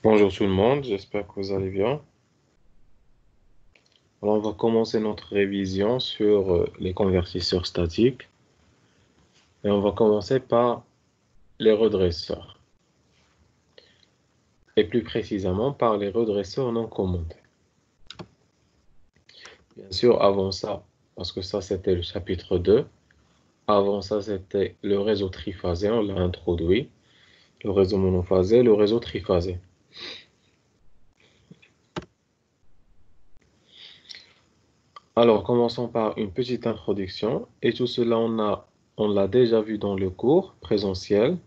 Bonjour tout le monde, j'espère que vous allez bien. Alors, on va commencer notre révision sur les convertisseurs statiques et on va commencer par les redresseurs et plus précisément par les redresseurs non commandés. Bien sûr, avant ça, parce que ça c'était le chapitre 2, avant ça c'était le réseau triphasé, on l'a introduit, le réseau monophasé, le réseau triphasé. Alors, commençons par une petite introduction et tout cela on l'a déjà vu dans le cours présentiel.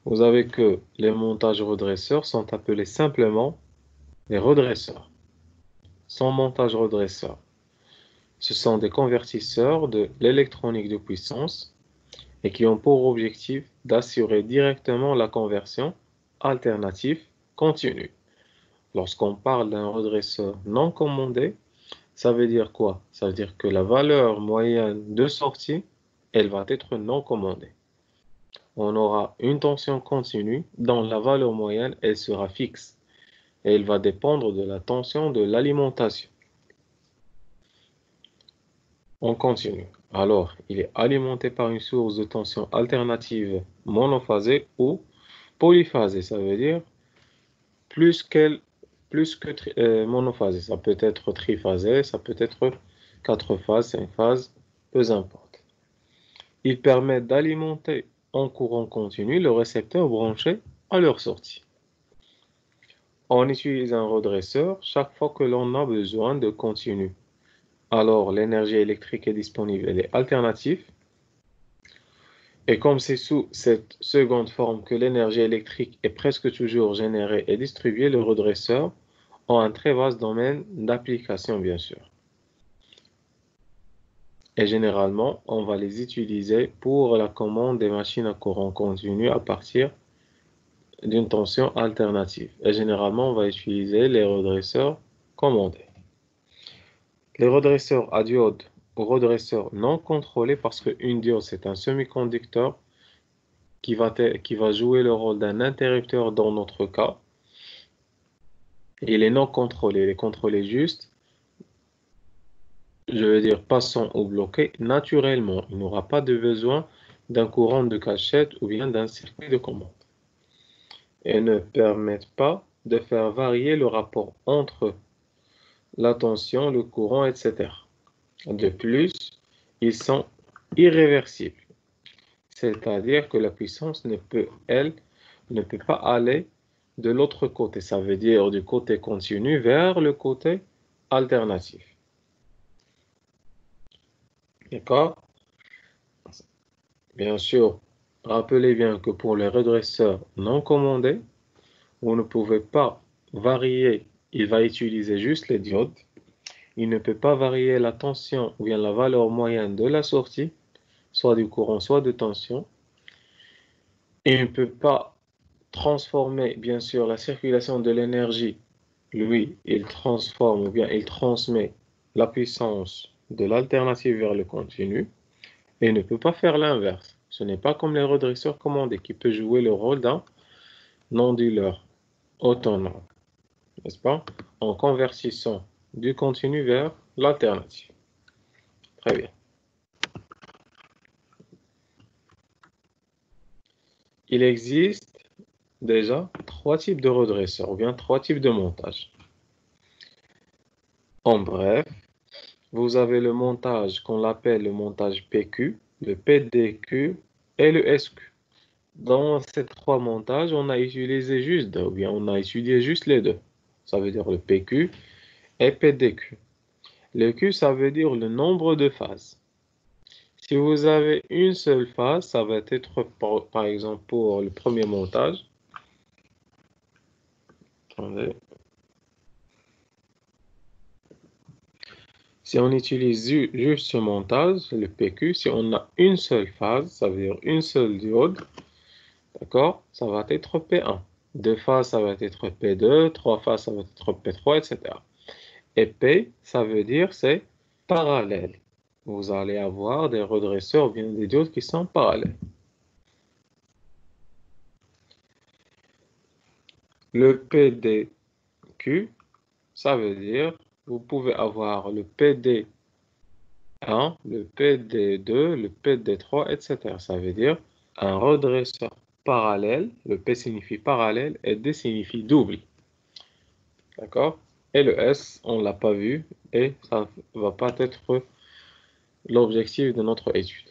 Vous avez que les montages redresseurs sont appelés simplement les redresseurs, sans montage redresseur. Ce sont des convertisseurs de l'électronique de puissance et qui ont pour objectif d'assurer directement la conversion alternative continue. Lorsqu'on parle d'un redresseur non commandé, ça veut dire quoi? Ça veut dire que la valeur moyenne de sortie, elle va être non commandée. On aura une tension continue dont la valeur moyenne, elle sera fixe et elle va dépendre de la tension de l'alimentation. On continue. Alors, il est alimenté par une source de tension alternative monophasée ou polyphasée. Ça veut dire plus qu'elle, plus que monophasée. Ça peut être triphasé, ça peut être 4 phases, 5 phases, peu importe. Il permet d'alimenter en courant continu le récepteur branché à leur sortie. On utilise un redresseur chaque fois que l'on a besoin de continu. Alors, l'énergie électrique est disponible, elle est alternative. Et comme c'est sous cette seconde forme que l'énergie électrique est presque toujours générée et distribuée, les redresseurs ont un très vaste domaine d'application, bien sûr. Et généralement, on va les utiliser pour la commande des machines à courant continu à partir d'une tension alternative. Et généralement, on va utiliser les redresseurs commandés. Les redresseurs à diode ou redresseurs non contrôlés, parce qu'une diode, c'est un semi-conducteur qui va jouer le rôle d'un interrupteur dans notre cas. Et il est non contrôlé. Il est contrôlé juste, je veux dire, passant ou bloqué naturellement. Il n'aura pas de besoin d'un courant de cachette ou bien d'un circuit de commande. Et ne permettent pas de faire varier le rapport entre la tension, le courant, etc. De plus, ils sont irréversibles. C'est-à-dire que la puissance ne peut pas aller de l'autre côté. Ça veut dire du côté continu vers le côté alternatif. D'accord? Bien sûr, rappelez bien que pour les redresseurs non commandés, vous ne pouvez pas varier. Il va utiliser juste les diodes. Il ne peut pas varier la tension ou bien la valeur moyenne de la sortie, soit du courant, soit de tension. Il ne peut pas transformer, bien sûr, la circulation de l'énergie. Lui, il transforme ou bien il transmet la puissance de l'alternative vers le continu et il ne peut pas faire l'inverse. Ce n'est pas comme les redresseurs commandés qui peut jouer le rôle d'un onduleur autonome, n'est-ce pas? En convertissant du continu vers l'alternative. Très bien. Il existe déjà 3 types de redresseurs ou bien 3 types de montage. En bref, vous avez le montage qu'on appelle le montage PQ, le PDQ et le SQ. Dans ces 3 montages, on a utilisé juste deux, ou bien on a étudié juste les deux. Ça veut dire le PQ et PDQ. Le Q, ça veut dire le nombre de phases. Si vous avez une seule phase, ça va être par exemple pour le premier montage. Attendez. Si on utilise juste ce montage, le PQ, si on a une seule phase, ça veut dire une seule diode, d'accord? Ça va être P1. Deux phases, ça va être P2. Trois phases, ça va être P3, etc. Et P, ça veut dire c'est parallèle. Vous allez avoir des redresseurs ou bien des diodes qui sont parallèles. Le PDQ, ça veut dire, vous pouvez avoir le PD1, le PD2, le PD3, etc. Ça veut dire un redresseur parallèle. Le P signifie parallèle et D signifie double. D'accord? Et le S, on ne l'a pas vu et ça ne va pas être l'objectif de notre étude.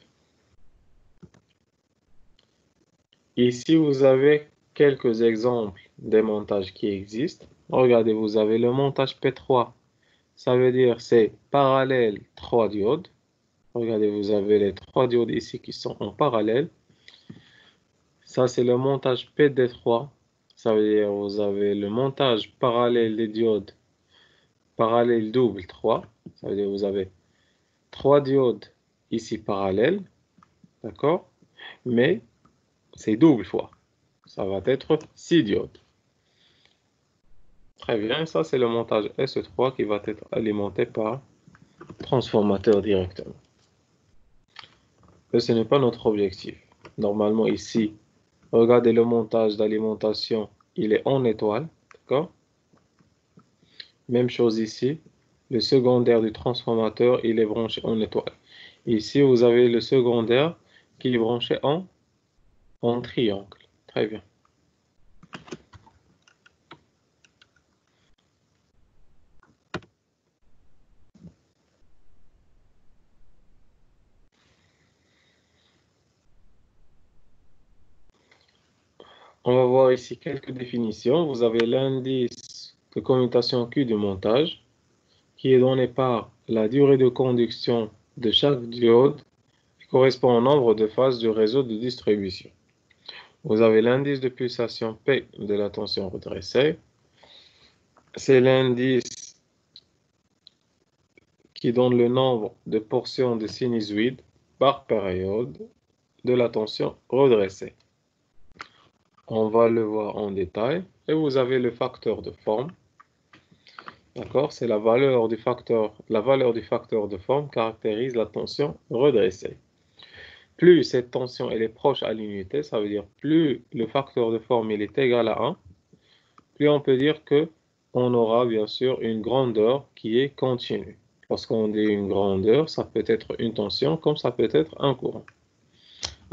Ici, vous avez quelques exemples des montages qui existent. Regardez, vous avez le montage P3. Ça veut dire c'est parallèle 3 diodes. Regardez, vous avez les 3 diodes ici qui sont en parallèle. Ça, c'est le montage PD3. Ça veut dire vous avez le montage parallèle des diodes parallèle double 3. Ça veut dire vous avez 3 diodes ici parallèles. D'accord? Mais c'est double fois. Ça va être 6 diodes. Très bien, ça c'est le montage S3 qui va être alimenté par transformateur directement. Mais ce n'est pas notre objectif. Normalement ici, regardez le montage d'alimentation, il est en étoile, d'accord? Même chose ici, le secondaire du transformateur, il est branché en étoile. Ici, vous avez le secondaire qui est branché en triangle. Très bien. On va voir ici quelques définitions. Vous avez l'indice de commutation Q du montage, qui est donné par la durée de conduction de chaque diode qui correspond au nombre de phases du réseau de distribution. Vous avez l'indice de pulsation P de la tension redressée. C'est l'indice qui donne le nombre de portions de sinusoïdes par période de la tension redressée. On va le voir en détail. Et vous avez le facteur de forme. D'accord? C'est la valeur du facteur de forme caractérise la tension redressée. Plus cette tension elle est proche à l'unité, ça veut dire plus le facteur de forme il est égal à 1, plus on peut dire que on aura bien sûr une grandeur qui est continue. Lorsqu'on dit une grandeur, ça peut être une tension comme ça peut être un courant.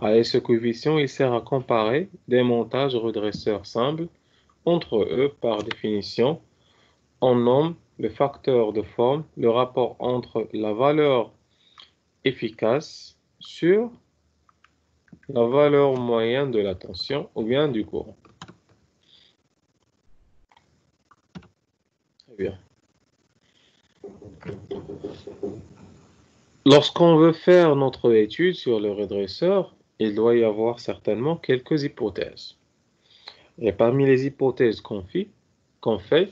Et ce coefficient il sert à comparer des montages redresseurs simples entre eux par définition. On nomme le facteur de forme le rapport entre la valeur efficace sur la valeur moyenne de la tension ou bien du courant. Très bien. Lorsqu'on veut faire notre étude sur le redresseur, il doit y avoir certainement quelques hypothèses. Et parmi les hypothèses qu'on fait,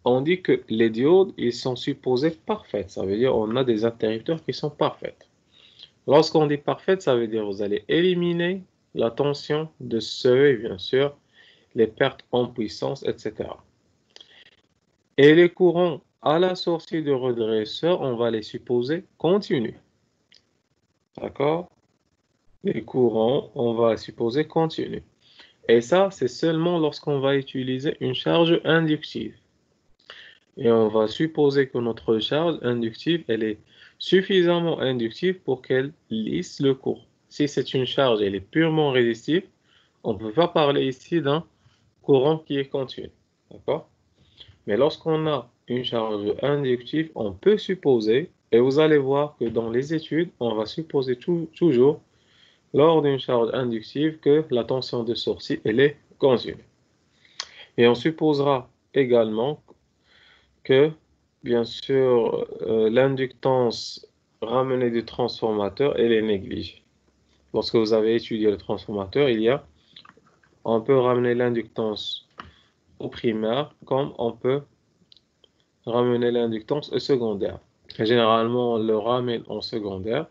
on dit que les diodes, ils sont supposés parfaites. Ça veut dire on a des interrupteurs qui sont parfaits. Lorsqu'on dit parfaite, ça veut dire vous allez éliminer la tension de seuil, bien sûr, les pertes en puissance, etc. Et les courants à la sortie du redresseur, on va les supposer continus. D'accord? Les courants, on va supposer continus. Et ça, c'est seulement lorsqu'on va utiliser une charge inductive. Et on va supposer que notre charge inductive, elle est suffisamment inductive pour qu'elle lisse le courant. Si c'est une charge, elle est purement résistive, on ne peut pas parler ici d'un courant qui est continu. D'accord? Mais lorsqu'on a une charge inductive, on peut supposer, et vous allez voir que dans les études, on va supposer toujours, lors d'une charge inductive, que la tension de sortie, elle est continue. Et on supposera également que, bien sûr, l'inductance ramenée du transformateur, elle est négligée. Lorsque vous avez étudié le transformateur, on peut ramener l'inductance au primaire comme on peut ramener l'inductance au secondaire. Et généralement, on le ramène en secondaire.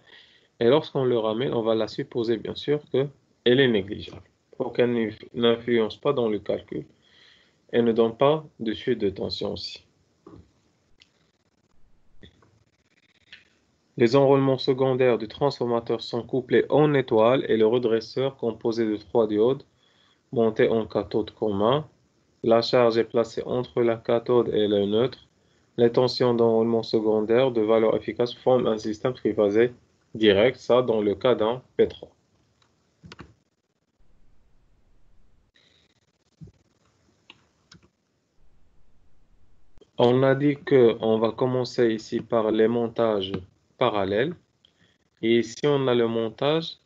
Et lorsqu'on le ramène, on va la supposer, bien sûr, qu'elle est négligeable pour qu'elle n'influence pas dans le calcul et ne donne pas de chute de tension aussi. Les enroulements secondaires du transformateur sont couplés en étoile et le redresseur, composé de 3 diodes, montés en cathode commun, La charge est placée entre la cathode et le neutre. Les tensions d'enroulement secondaire de valeur efficace forment un système triphasé direct, ça dans le cas d'un P3. On a dit qu'on va commencer ici par les montages parallèles. Et ici, on a le montage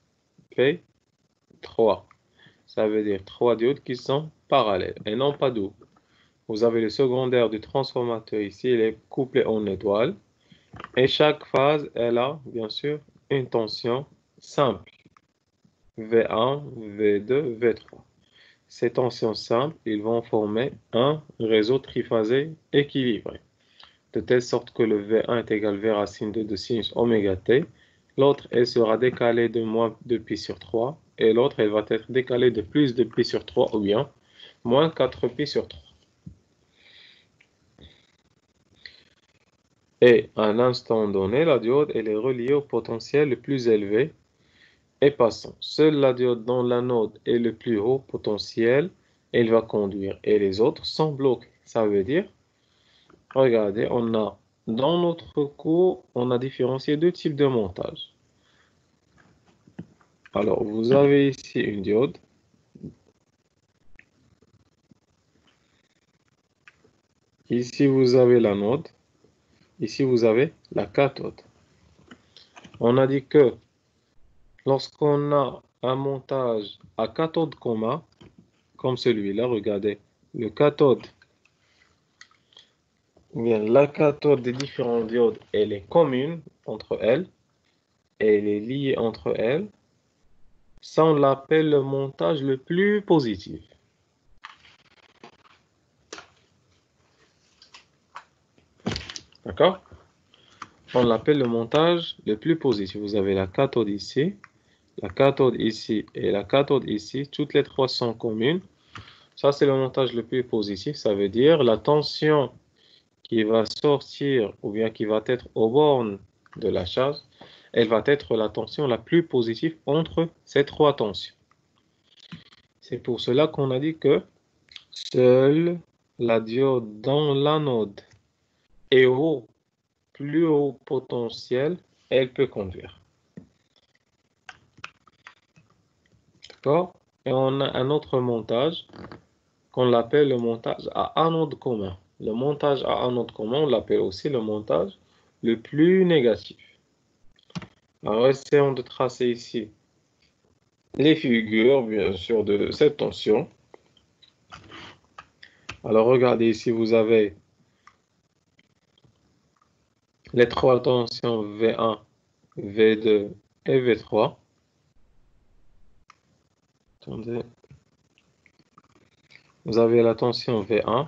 P3. Ça veut dire 3 diodes qui sont parallèles et non pas doubles. Vous avez le secondaire du transformateur ici, il est couplé en étoile. Et chaque phase, elle a bien sûr une tension simple. V1, V2, V3. Ces tensions simples, ils vont former un réseau triphasé équilibré, de telle sorte que le V1 est égal V racine de sinus oméga t. L'autre, elle sera décalée de moins de pi sur 3. Et l'autre, elle va être décalée de plus de pi sur 3 ou bien moins 4 pi sur 3. Et à un instant donné, la diode elle est reliée au potentiel le plus élevé et passant. Seule la diode dont l'anode est le plus haut potentiel, elle va conduire. Et les autres sont bloqués. Ça veut dire, regardez, dans notre cours, on a différencié deux types de montage. Alors, vous avez ici une diode. Ici, vous avez l'anode. Ici, vous avez la cathode. On a dit que lorsqu'on a un montage à cathode commun, comme celui-là, regardez, le cathode, bien, la cathode des différentes diodes, elle est commune entre elles, et elle est liée entre elles. Ça, on l'appelle le montage le plus positif. D'accord? On l'appelle le montage le plus positif. Vous avez la cathode ici et la cathode ici. Toutes les trois sont communes. Ça, c'est le montage le plus positif. Ça veut dire la tension qui va sortir ou bien qui va être aux bornes de la charge, elle va être la tension la plus positive entre ces trois tensions. C'est pour cela qu'on a dit que seule la diode dans l'anode est au plus haut potentiel, elle peut conduire. D'accord? Et on a un autre montage qu'on l'appelle le montage à anode commun. Le montage à anode commun, on l'appelle aussi le montage le plus négatif. Alors, essayons de tracer ici les figures, bien sûr, de cette tension. Alors, regardez ici, vous avez les trois tensions V1, V2 et V3. Attendez. Vous avez la tension V1.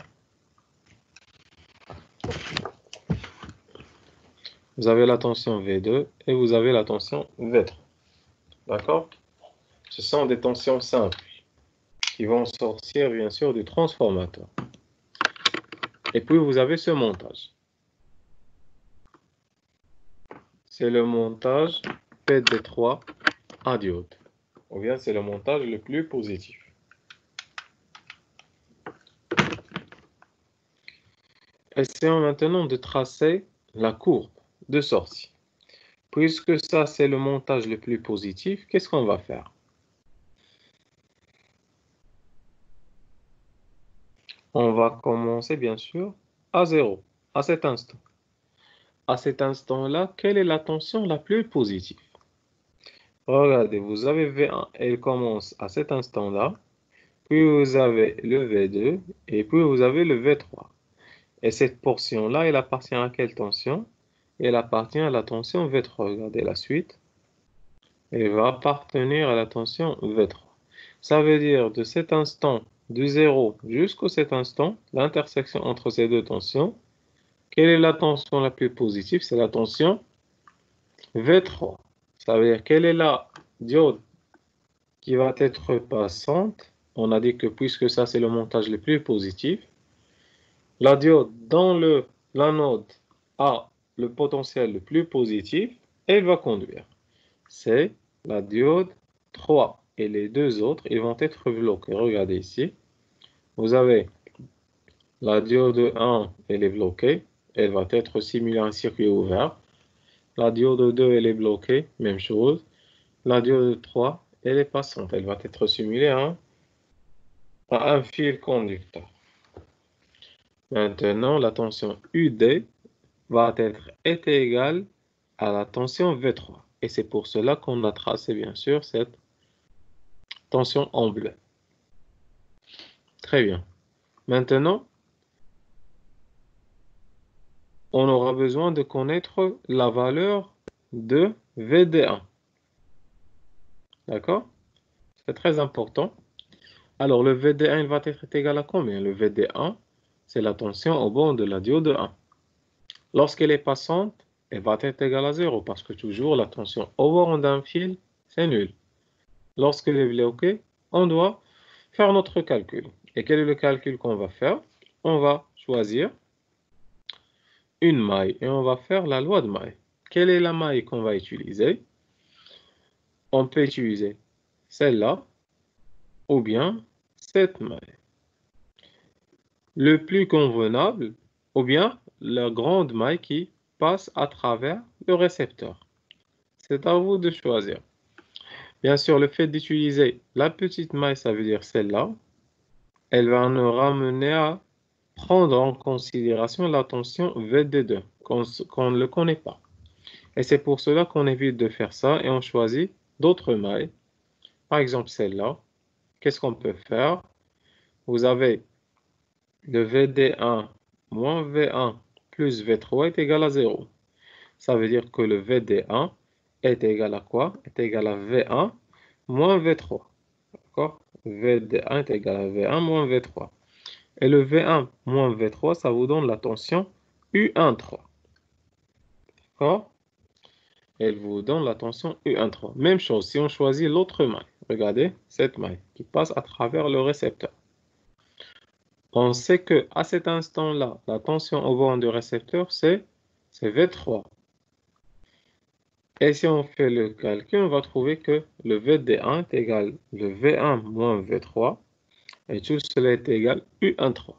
Vous avez la tension V2 et vous avez la tension V3. D'accord? Ce sont des tensions simples qui vont sortir, bien sûr, du transformateur. Et puis, vous avez ce montage. C'est le montage PD3 à diode. Ou bien, c'est le montage le plus positif. Essayons maintenant de tracer la courbe de sortie. Puisque ça, c'est le montage le plus positif, qu'est-ce qu'on va faire? On va commencer, bien sûr, à 0, à cet instant. À cet instant-là, quelle est la tension la plus positive? Regardez, vous avez V1, elle commence à cet instant-là, puis vous avez le V2, et puis vous avez le V3. Et cette portion-là, elle appartient à quelle tension? Elle appartient à la tension V3. Regardez la suite. Elle va appartenir à la tension V3. Ça veut dire de cet instant, du 0 jusqu'à cet instant, l'intersection entre ces deux tensions, quelle est la tension la plus positive? C'est la tension V3. Ça veut dire quelle est la diode qui va être passante? On a dit que puisque ça c'est le montage le plus positif, la diode dans l'anode a le potentiel le plus positif, elle va conduire. C'est la diode 3 et les deux autres, ils vont être bloqués. Regardez ici, vous avez La diode 1, elle est bloquée. Elle va être simulée à un circuit ouvert. La diode 2, elle est bloquée. Même chose. La diode 3, elle est passante. Elle va être simulée à un fil conducteur. Maintenant, la tension UD va être égale à la tension V3. Et c'est pour cela qu'on a tracé, bien sûr, cette tension en bleu. Très bien. Maintenant, on aura besoin de connaître la valeur de VD1. D'accord? C'est très important. Alors, le VD1, il va être égal à combien? Le VD1, c'est la tension au bord de la diode 1. Lorsqu'elle est passante, elle va être égale à 0 parce que toujours la tension au bord d'un fil, c'est nul. Lorsqu'elle est bloquée, on doit faire notre calcul. Et quel est le calcul qu'on va faire? On va choisir une maille et on va faire la loi de maille. Quelle est la maille qu'on va utiliser? On peut utiliser celle-là ou bien cette maille. Le plus convenable ou bien la grande maille qui passe à travers le récepteur. C'est à vous de choisir. Bien sûr, le fait d'utiliser la petite maille, ça veut dire celle-là, elle va nous ramener à prendre en considération la tension VD2, qu'on ne le connaît pas. Et c'est pour cela qu'on évite de faire ça et on choisit d'autres mailles. Par exemple, celle-là. Qu'est-ce qu'on peut faire? Vous avez le VD1 moins V1 plus V3 est égal à 0. Ça veut dire que le VD1 est égal à quoi? Est égal à V1 moins V3. D'accord? VD1 est égal à V1 moins V3. Et le V1 moins V3, ça vous donne la tension U13. D'accord? Elle vous donne la tension U13. Même chose, si on choisit l'autre maille, regardez cette maille qui passe à travers le récepteur. On sait que à cet instant-là, la tension au bord du récepteur, c'est V3. Et si on fait le calcul, on va trouver que le VD1 est égal le V1 moins V3. Et tout cela est égal U13.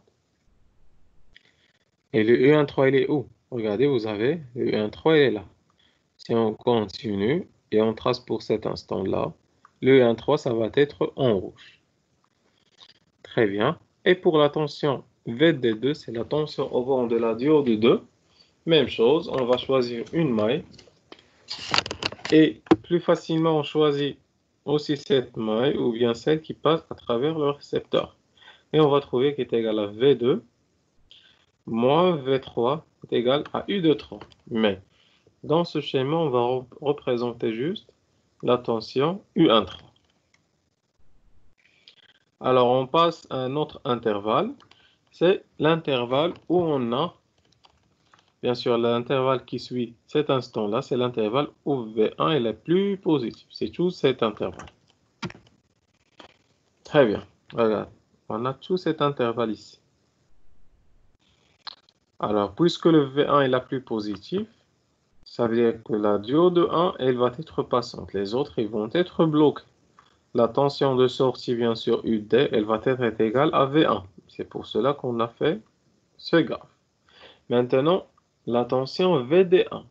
Et le U13, il est où? Regardez, vous avez le U13, il est là. Si on continue et on trace pour cet instant-là, le U13, ça va être en rouge. Très bien. Et pour la tension VD2, c'est la tension au bord de la diode 2. Même chose, on va choisir une maille. Et plus facilement, on choisit aussi cette maille ou bien celle qui passe à travers le récepteur. Et on va trouver qu'il est égal à V2 moins V3 est égal à U de 3. Mais dans ce schéma, on va représenter juste la tension U13. Alors, on passe à un autre intervalle. C'est l'intervalle où on a, bien sûr, l'intervalle qui suit cet instant-là, c'est l'intervalle où V1 est le plus positif. C'est tout cet intervalle. Très bien. Regarde, on a tout cet intervalle ici. Alors, puisque le V1 est la plus positive, ça veut dire que la diode 1, elle va être passante. Les autres, ils vont être bloqués. La tension de sortie, bien sûr, UD, elle va être égale à V1. C'est pour cela qu'on a fait ce graphe. Maintenant, la tension VD1.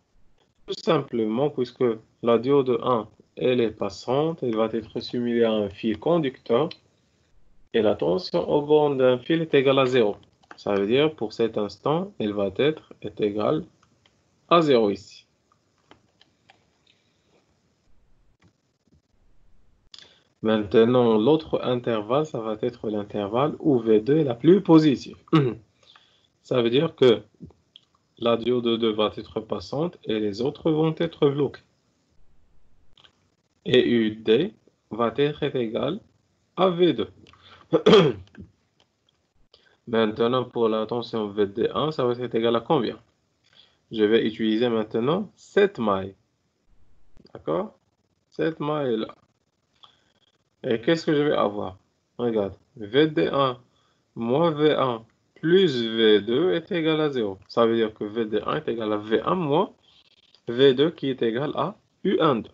Tout simplement, puisque la diode 1, elle est passante, elle va être simulée à un fil conducteur. Et la tension au bord d'un fil est égale à 0. Ça veut dire, pour cet instant, elle va être égale à 0 ici. Maintenant, l'autre intervalle, ça va être l'intervalle où V2 est la plus positive. Ça veut dire que la diode 2 va être passante et les autres vont être bloqués. Et UD va être égal à V2. Maintenant, pour la tension VD1, ça va être égal à combien? Je vais utiliser maintenant cette maille. D'accord? Cette maille-là. Et qu'est-ce que je vais avoir? Regarde, VD1 moins V1 plus V2 est égal à 0. Ça veut dire que VD1 est égal à V1 moins V2 qui est égal à U12.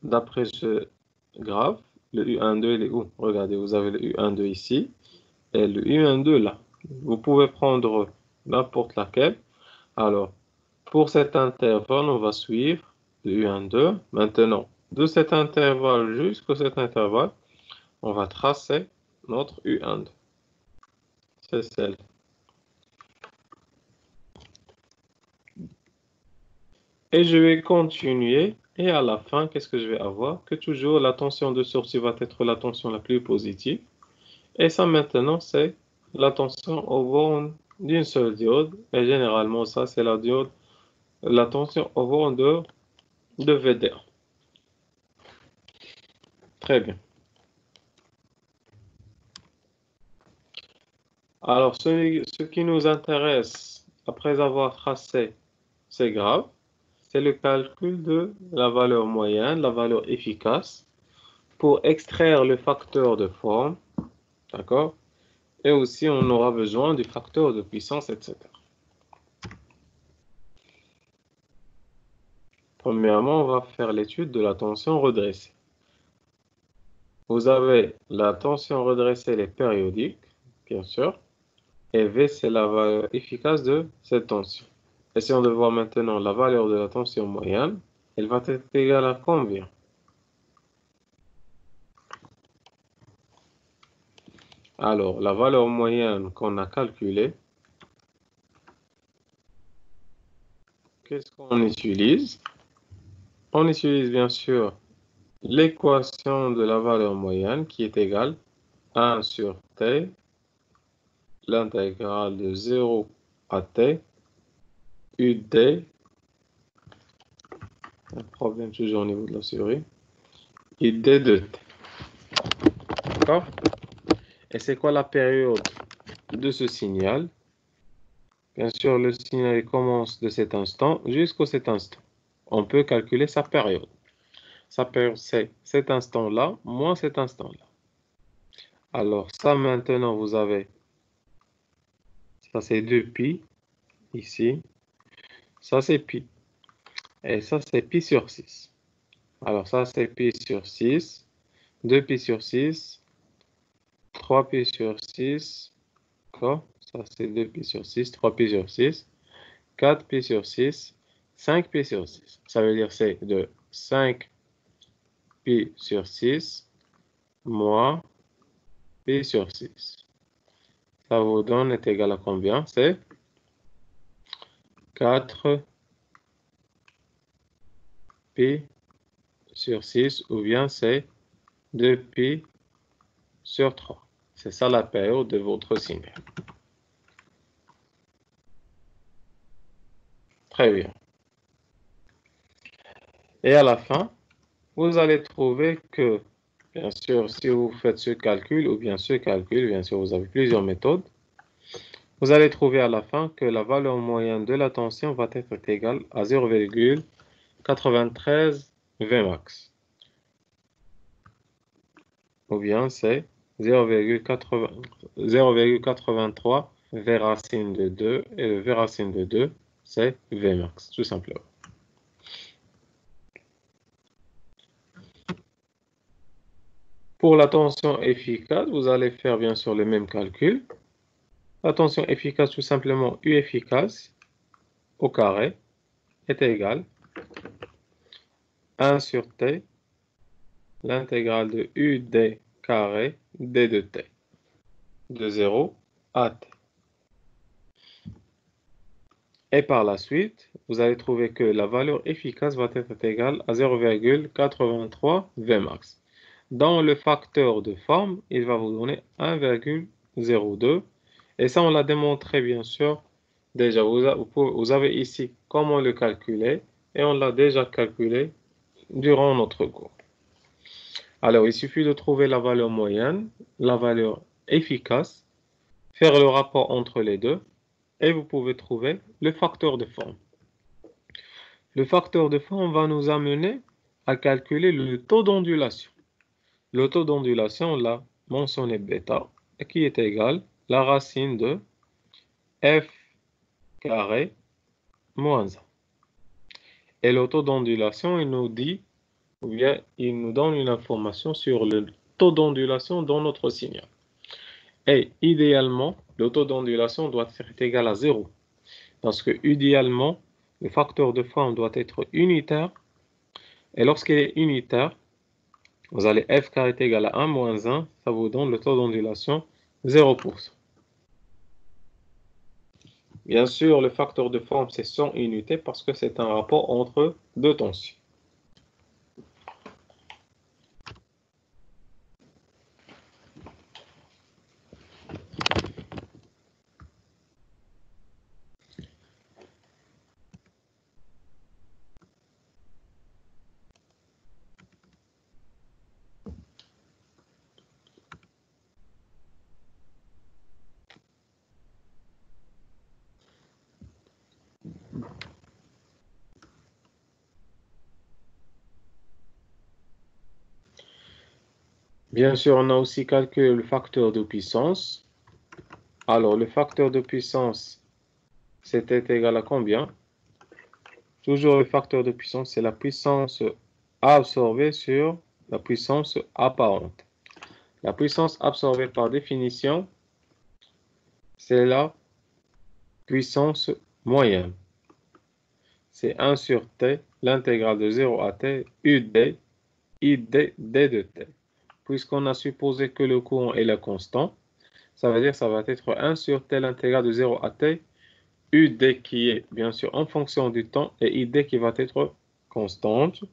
D'après ce graphe, le U12 il est où? Regardez, vous avez le U12 ici. et le U12 là. Vous pouvez prendre n'importe laquelle. Alors, pour cet intervalle, on va suivre le U12. Maintenant, de cet intervalle jusqu'à cet intervalle, on va tracer notre U12. C'est celle. Et je vais continuer. Et à la fin, qu'est-ce que je vais avoir? Que toujours la tension de sortie va être la tension la plus positive. Et ça maintenant, c'est la tension au bornes d'une seule diode. Et généralement, ça, c'est la diode, la tension au bornes de VDA. Très bien. Alors, ce qui nous intéresse, après avoir tracé ces graphes, c'est le calcul de la valeur moyenne, la valeur efficace, pour extraire le facteur de forme, d'accord? Et aussi, on aura besoin du facteur de puissance, etc. Premièrement, on va faire l'étude de la tension redressée. Vous avez la tension redressée, elle est périodique, bien sûr, et V, c'est la valeur efficace de cette tension. Essayons de voir maintenant la valeur de la tension moyenne. Elle va être égale à combien? Alors, la valeur moyenne qu'on a calculée, qu'est-ce qu'on utilise? On utilise bien sûr l'équation de la valeur moyenne qui est égale à 1 sur t, l'intégrale de 0 à t, ud, un problème toujours au niveau de la souris, ud de t. D'accord? Et c'est quoi la période de ce signal? Bien sûr, le signal commence de cet instant jusqu'à cet instant. On peut calculer sa période. Sa période, c'est cet instant-là moins cet instant-là. Alors, ça maintenant, vous avez, ça c'est 2pi, ici. Ça c'est pi. Et ça c'est pi sur 6. Alors, ça c'est pi sur 6. 2pi sur 6. 3pi sur 6. D'accord? Ça c'est 2pi sur 6. 3pi sur 6. 4pi sur 6. 5pi sur 6. Ça veut dire c'est de 5 pi sur 6 moins pi sur 6. Ça vous donne est égal à combien? C'est 4 pi sur 6 ou bien c'est 2 pi sur 3. C'est ça la période de votre signal. Très bien. Et à la fin, vous allez trouver que, bien sûr, si vous faites ce calcul ou bien ce calcul, bien sûr, vous avez plusieurs méthodes, vous allez trouver à la fin que la valeur moyenne de la tension va être égale à 0,93 Vmax. Ou bien c'est 0,83 V racine de 2 et le V racine de 2, c'est Vmax, tout simplement. Pour la tension efficace, vous allez faire bien sûr le même calcul. La tension efficace, tout simplement, U efficace au carré est égal à 1 sur T, l'intégrale de UD carré D de T, de 0 à T. Et par la suite, vous allez trouver que la valeur efficace va être égale à 0,83 Vmax. Dans le facteur de forme, il va vous donner 1,02. Et ça, on l'a démontré, bien sûr. Déjà, vous avez ici comment le calculer. Et on l'a déjà calculé durant notre cours. Alors, il suffit de trouver la valeur moyenne, la valeur efficace, faire le rapport entre les deux. Et vous pouvez trouver le facteur de forme. Le facteur de forme va nous amener à calculer le taux d'ondulation. Le taux d'ondulation, on l'a mentionné bêta, qui est égal à la racine de f carré moins 1. Et le taux d'ondulation, il nous dit, ou bien il nous donne une information sur le taux d'ondulation dans notre signal. Et idéalement, le taux d'ondulation doit être égal à 0. Parce que idéalement, le facteur de forme doit être unitaire. Et lorsqu'il est unitaire, vous allez f carré est égal à 1 moins 1, ça vous donne le taux d'ondulation 0%. Bien sûr, le facteur de forme, c'est 100 unités parce que c'est un rapport entre deux tensions. Bien sûr, on a aussi calculé le facteur de puissance. Alors, le facteur de puissance, c'était égal à combien? Toujours le facteur de puissance, c'est la puissance absorbée sur la puissance apparente. La puissance absorbée par définition, c'est la puissance moyenne. C'est 1 sur t, l'intégrale de 0 à t, ud, id, d de t. Puisqu'on a supposé que le courant est la constante, ça veut dire que ça va être 1 sur t, l'intégrale de 0 à t, ud qui est bien sûr en fonction du temps et id qui va être constante.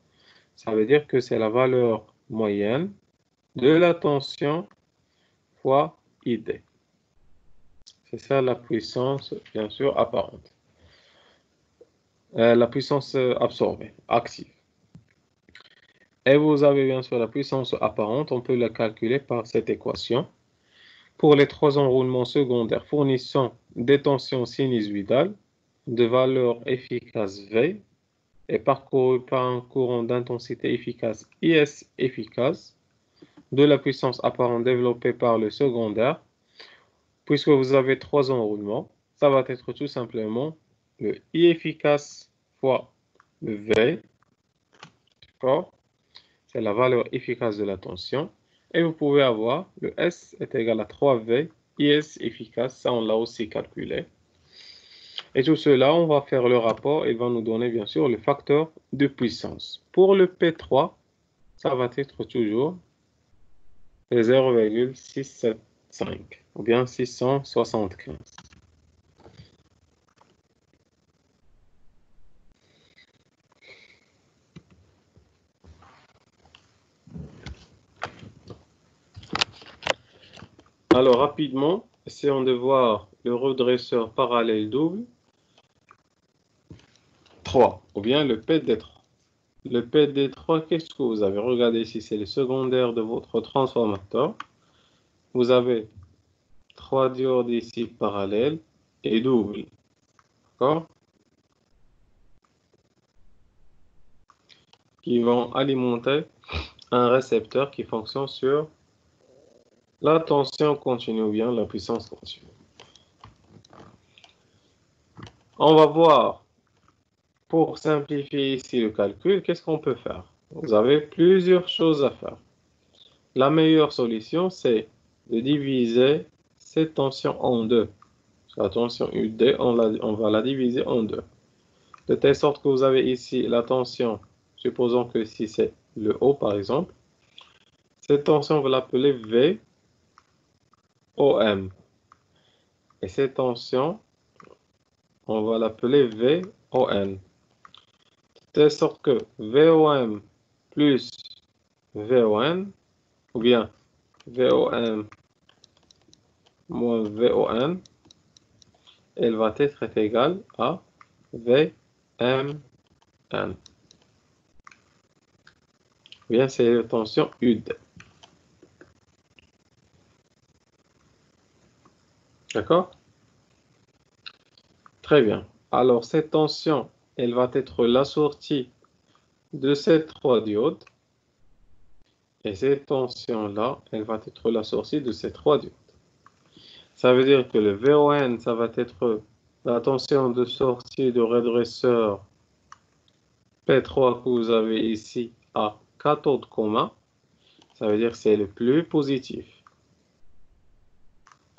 Ça veut dire que c'est la valeur moyenne de la tension fois id. C'est ça la puissance, bien sûr, apparente. La puissance absorbée, active. Et vous avez bien sûr la puissance apparente, on peut la calculer par cette équation. Pour les trois enroulements secondaires fournissant des tensions sinusoïdales de valeur efficace V et parcouru par un courant d'intensité efficace IS efficace de la puissance apparente développée par le secondaire, puisque vous avez trois enroulements, ça va être tout simplement le I efficace fois le V, d'accord? C'est la valeur efficace de la tension. Et vous pouvez avoir le S est égal à 3V, IS efficace, ça on l'a aussi calculé. Et tout cela, on va faire le rapport, il va nous donner bien sûr le facteur de puissance. Pour le P3, ça va être toujours 0,675 ou bien 675. Alors rapidement, essayons de voir le redresseur parallèle double 3 ou bien le PD3. Le PD3, qu'est-ce que vous avez? Regardez ici, c'est le secondaire de votre transformateur. Vous avez 3 diodes ici parallèles et doubles. D'accord? Qui vont alimenter un récepteur qui fonctionne sur la tension continue ou bien la puissance continue. On va voir, pour simplifier ici le calcul, qu'est-ce qu'on peut faire? Vous avez plusieurs choses à faire. La meilleure solution, c'est de diviser cette tension en deux. La tension UD, on va la diviser en deux. De telle sorte que vous avez ici la tension, supposons que si c'est le haut par exemple, cette tension, on va l'appeler VOM. Et cette tension, on va l'appeler VON. De telle sorte que VOM plus VON, ou bien VOM moins VON, elle va être égale à VMN. Bien, c'est la tension UD. D'accord? Très bien. Alors, cette tension, elle va être la sortie de ces trois diodes. Et cette tension-là, elle va être la sortie de ces trois diodes. Ça veut dire que le VON, ça va être la tension de sortie de redresseur P3 que vous avez ici à cathode commun. Ça veut dire que c'est le plus positif.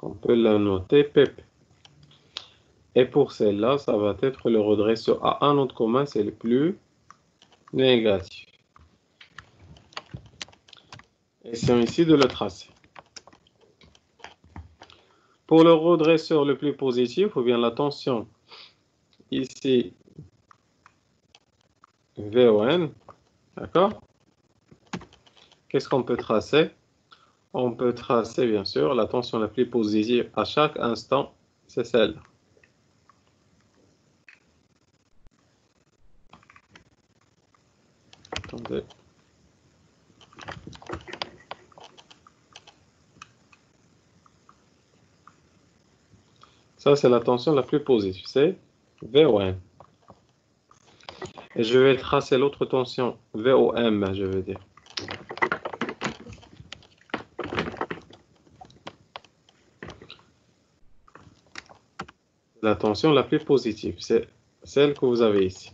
On peut la noter PP. Et pour celle-là, ça va être le redresseur à un autre commun, c'est le plus négatif. Essayons ici de le tracer. Pour le redresseur le plus positif, ou bien la tension ici VON, d'accord? Qu'est-ce qu'on peut tracer? On peut tracer, bien sûr, la tension la plus positive à chaque instant, c'est celle-là. Attendez. Ça, c'est la tension la plus positive, c'est VON. Et je vais tracer l'autre tension, VOM, je veux dire. La tension la plus positive, c'est celle que vous avez ici.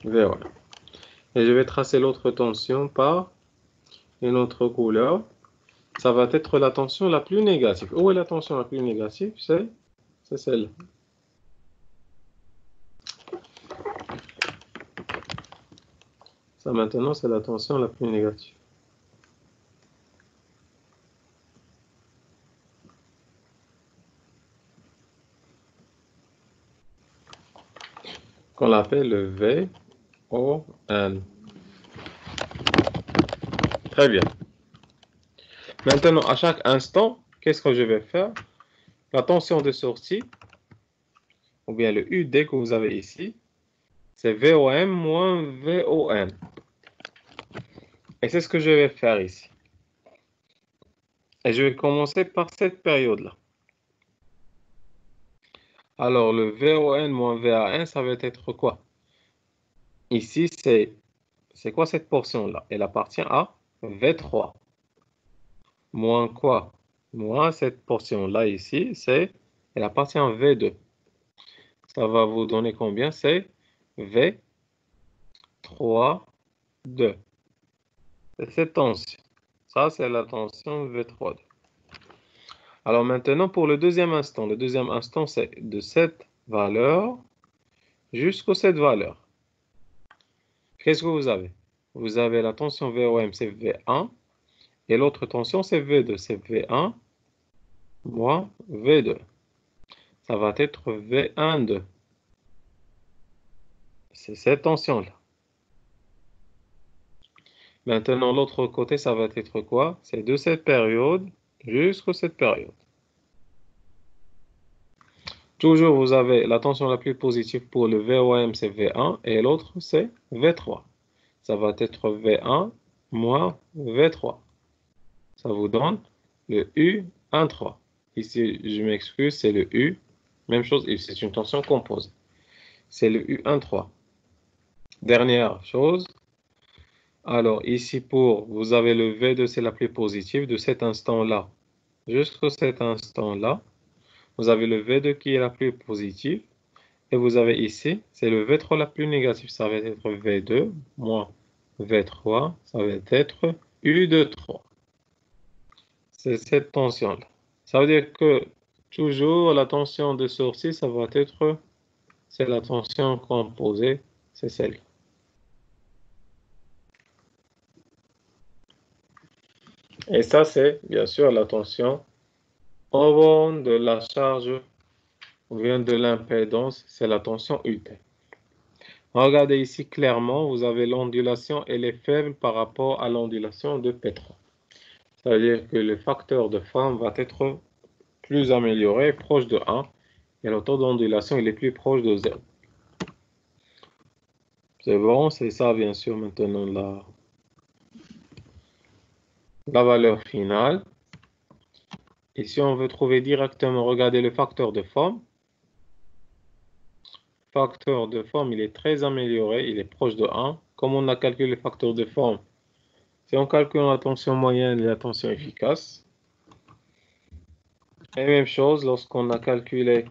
VOM. Et je vais tracer l'autre tension par une autre couleur. Ça va être la tension la plus négative. Où est la tension la plus négative? C'est celle-là. Ça maintenant, c'est la tension la plus négative. Qu'on appelle le VON. Très bien. Maintenant, à chaque instant, qu'est-ce que je vais faire? La tension de sortie, ou bien le UD que vous avez ici, c'est VOM moins VON. Et c'est ce que je vais faire ici. Et je vais commencer par cette période-là. Alors, le VON moins VAN, ça va être quoi? Ici, c'est quoi cette portion-là? Elle appartient à V3. Moins quoi? Moins cette portion-là ici, elle appartient à V2. Ça va vous donner combien? C'est V3, 2. C'est cette tension. Ça, c'est la tension V3. Alors maintenant, pour le deuxième instant. Le deuxième instant, c'est de cette valeur jusqu'à cette valeur. Qu'est-ce que vous avez? Vous avez la tension VOM, c'est V1. Et l'autre tension, c'est V2. C'est V1 moins V2. Ça va être V1, 2. C'est cette tension-là. Maintenant, l'autre côté, ça va être quoi? C'est de cette période jusqu'à cette période. Toujours, vous avez la tension la plus positive pour le VOM, c'est V1, et l'autre, c'est V3. Ça va être V1 moins V3. Ça vous donne le U13. Ici, je m'excuse, c'est le U. Même chose, c'est une tension composée. C'est le U13. Dernière chose. Alors, ici, vous avez le V2, c'est la plus positive de cet instant-là jusqu'à cet instant-là. Vous avez le V2 qui est la plus positive. Et vous avez ici, c'est le V3 la plus négative. Ça va être V2 moins V3. Ça va être U23. C'est cette tension-là. Ça veut dire que toujours la tension de sortie, ça va être, c'est la tension composée, c'est celle-là. Et ça, c'est bien sûr la tension en bande de la charge ou bien de l'impédance, c'est la tension UT. Regardez ici clairement, vous avez l'ondulation, elle est faible par rapport à l'ondulation de P3. Ça veut dire que le facteur de forme va être plus amélioré, proche de 1, et le taux d'ondulation il est plus proche de 0. C'est bon, c'est ça bien sûr maintenant la valeur finale. Et si on veut trouver directement, regardez le facteur de forme. Facteur de forme, il est très amélioré, il est proche de 1. Comme on a calculé le facteur de forme, si on calcule la tension moyenne et la tension efficace. Et même chose, lorsqu'on a calculé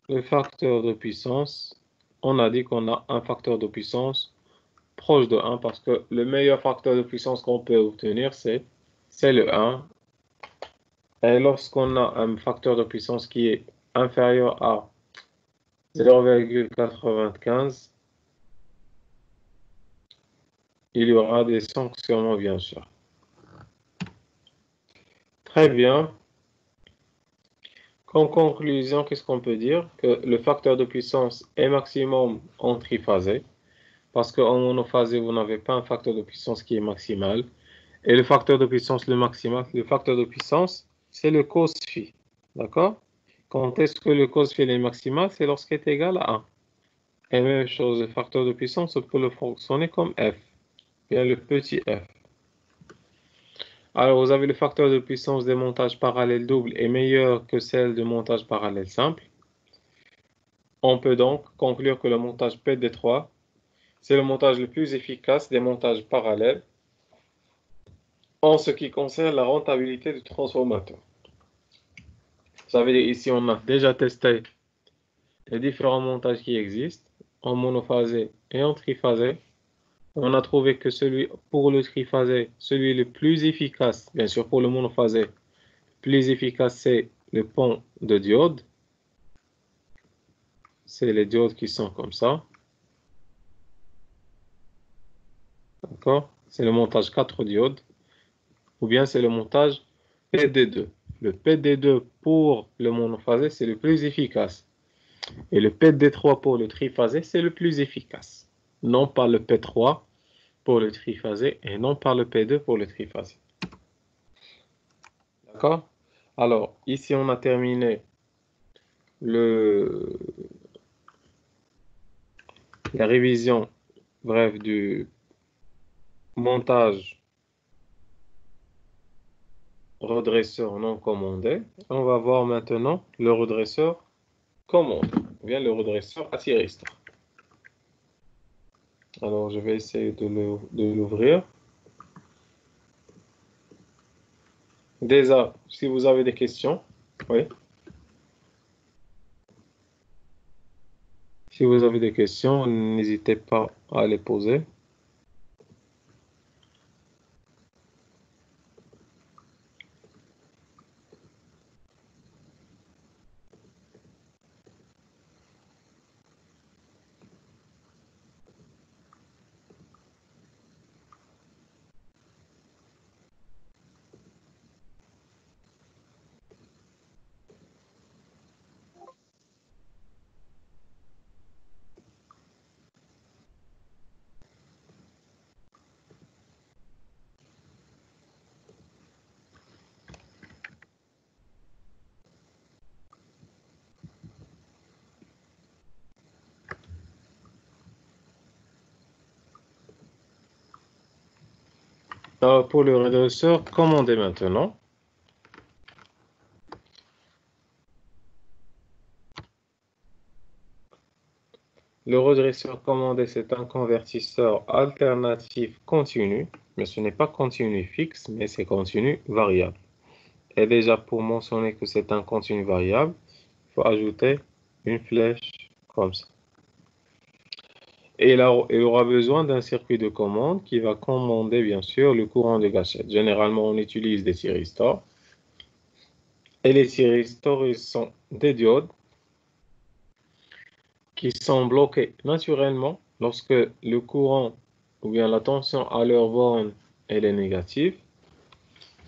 le facteur de puissance, on a dit qu'on a un facteur de puissance proche de 1 parce que le meilleur facteur de puissance qu'on peut obtenir, c'est c'est le 1. Et lorsqu'on a un facteur de puissance qui est inférieur à 0,95, il y aura des sanctionnements, bien sûr. Très bien. En conclusion, qu'est-ce qu'on peut dire? Que le facteur de puissance est maximum en triphasé, parce qu'en monophasé, vous n'avez pas un facteur de puissance qui est maximal. Et le facteur de puissance, le maximal, le facteur de puissance, c'est le cos phi. D'accord? Quand est-ce que le cos phi est maximal? C'est lorsqu'il est égal à 1. Et même chose, le facteur de puissance, on peut le fonctionner comme f, bien le petit f. Alors, vous avez le facteur de puissance des montages parallèles doubles est meilleur que celle de montage parallèle simple. On peut donc conclure que le montage PD3, c'est le montage le plus efficace des montages parallèles en ce qui concerne la rentabilité du transformateur. Ça veut dire ici, on a déjà testé les différents montages qui existent en monophasé et en triphasé. On a trouvé que pour le triphasé, celui le plus efficace, bien sûr pour le monophasé, plus efficace, c'est le pont de diode. C'est les diodes qui sont comme ça. D'accord? C'est le montage 4 diodes. Ou bien c'est le montage PD2. Le PD2 pour le monophasé, c'est le plus efficace. Et le PD3 pour le triphasé, c'est le plus efficace. Non pas le P3 pour le triphasé et non pas le P2 pour le triphasé. D'accord? Alors, ici, on a terminé la révision, bref, du montage redresseur non commandé. On va voir maintenant le redresseur commandé, ou bien le redresseur athyristor. Alors, je vais essayer de l'ouvrir. Déjà, si vous avez des questions, oui. Si vous avez des questions, n'hésitez pas à les poser. Alors, pour le redresseur commandé maintenant. Le redresseur commandé, c'est un convertisseur alternatif continu, mais ce n'est pas continu fixe, mais c'est continu variable. Et déjà, pour mentionner que c'est un continu variable, il faut ajouter une flèche comme ça. Et là, il aura besoin d'un circuit de commande qui va commander, bien sûr, le courant de gâchette. Généralement, on utilise des thyristors. Et les thyristors, ils sont des diodes qui sont bloqués naturellement lorsque le courant ou bien la tension à leur borne elle est négative.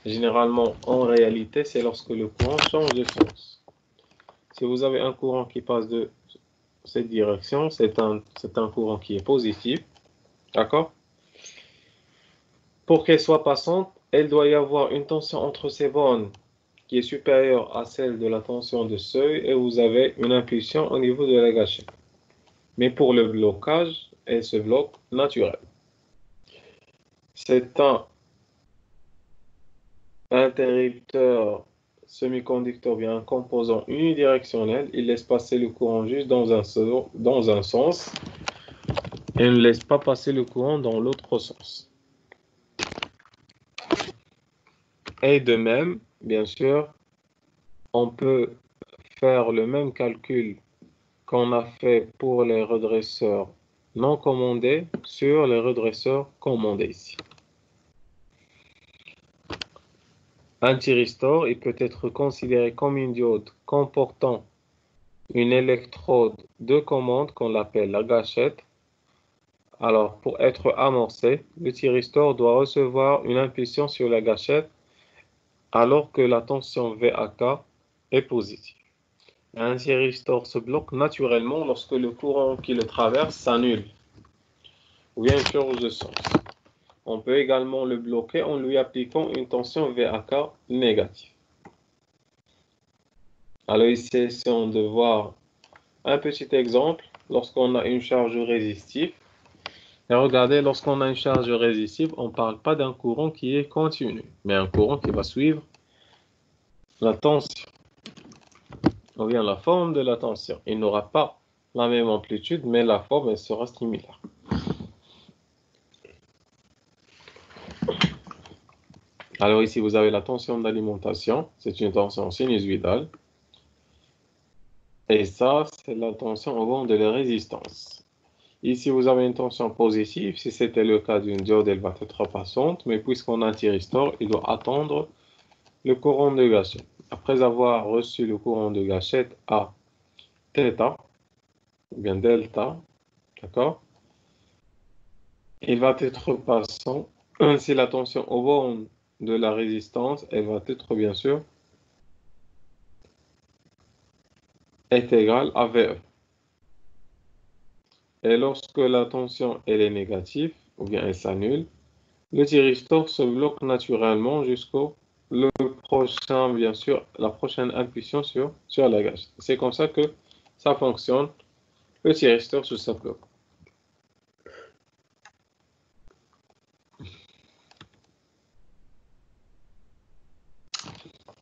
Généralement, en réalité, c'est lorsque le courant change de sens. Si vous avez un courant qui passe de cette direction, c'est un courant qui est positif. D'accord? Pour qu'elle soit passante, elle doit y avoir une tension entre ces bornes qui est supérieure à celle de la tension de seuil et vous avez une impulsion au niveau de la gâchette. Mais pour le blocage, elle se bloque naturel. C'est un interrupteur semi-conducteur, bien un composant unidirectionnel. Il laisse passer le courant juste dans un sens et ne laisse pas passer le courant dans l'autre sens. Et de même, bien sûr, on peut faire le même calcul qu'on a fait pour les redresseurs non commandés sur les redresseurs commandés ici. Un thyristor, il peut être considéré comme une diode comportant une électrode de commande qu'on l'appelle la gâchette. Alors, pour être amorcé, le thyristor doit recevoir une impulsion sur la gâchette alors que la tension VAK est positive. Un thyristor se bloque naturellement lorsque le courant qui le traverse s'annule ou bien change de sens. On peut également le bloquer en lui appliquant une tension VAK négative. Alors ici, essayons de voir un petit exemple lorsqu'on a une charge résistive. Et regardez, lorsqu'on a une charge résistive, on ne parle pas d'un courant qui est continu, mais un courant qui va suivre la tension, ou bien la forme de la tension. Il n'aura pas la même amplitude, mais la forme elle sera similaire. Alors ici, vous avez la tension d'alimentation, c'est une tension sinusoïdale. Et ça, c'est la tension au bord de la résistance. Ici, vous avez une tension positive. Si c'était le cas d'une diode, elle va être passante. Mais puisqu'on a un thyristor, il doit attendre le courant de gâchette. Après avoir reçu le courant de gâchette à θ, ou bien delta, d'accord, il va être passant. Si la tension au bord de la résistance, elle va être bien sûr est égale à VE. Et lorsque la tension elle est négative, ou bien elle s'annule, le thyristor se bloque naturellement jusqu'au le prochain, bien sûr, la prochaine impulsion sur la gâchette. C'est comme ça que ça fonctionne, le thyristor tout simplement.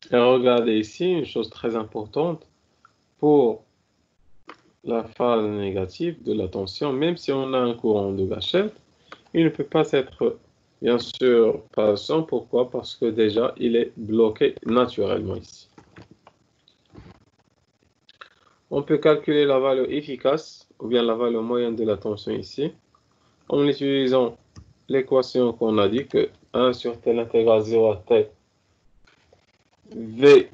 Et regardez ici, une chose très importante, pour la phase négative de la tension, même si on a un courant de gâchette, il ne peut pas être, bien sûr, passant. Pourquoi? Parce que déjà, il est bloqué naturellement ici. On peut calculer la valeur efficace, ou bien la valeur moyenne de la tension ici, en utilisant l'équation qu'on a dit que 1 sur T l'intégrale 0 à T V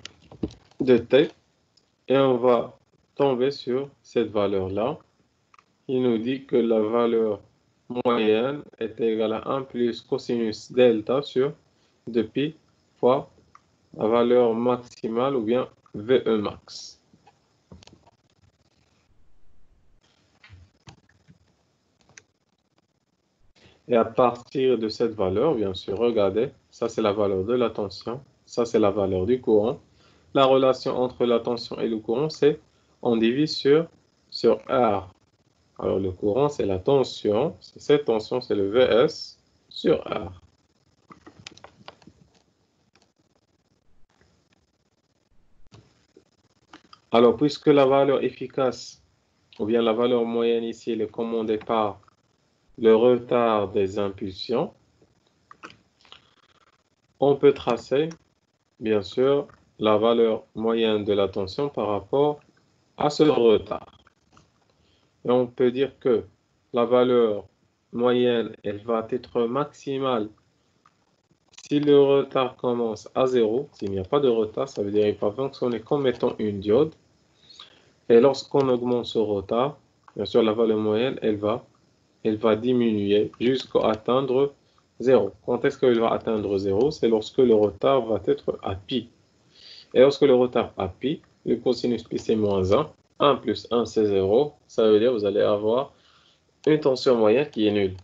de T, et on va tomber sur cette valeur-là. Il nous dit que la valeur moyenne est égale à 1 plus cosinus delta sur 2pi fois la valeur maximale ou bien VE max. Et à partir de cette valeur, bien sûr, regardez, ça c'est la valeur de la tension, ça c'est la valeur du courant. La relation entre la tension et le courant, c'est on divise sur R. Alors le courant, c'est la tension, c'est cette tension, c'est le VS sur R. Alors puisque la valeur efficace, ou bien la valeur moyenne ici, elle est commandée par le retard des impulsions, on peut tracer, bien sûr, la valeur moyenne de la tension par rapport à ce retard. Et on peut dire que la valeur moyenne, elle va être maximale si le retard commence à 0. S'il n'y a pas de retard, ça veut dire qu'il va fonctionner comme étant une diode. Et lorsqu'on augmente ce retard, bien sûr, la valeur moyenne, elle va diminuer jusqu'à atteindre 0. Quand est-ce qu'elle va atteindre 0? C'est lorsque le retard va être à pi. Et lorsque le retard à pi, le cosinus pi c'est moins 1. 1 plus 1 c'est 0. Ça veut dire que vous allez avoir une tension moyenne qui est nulle.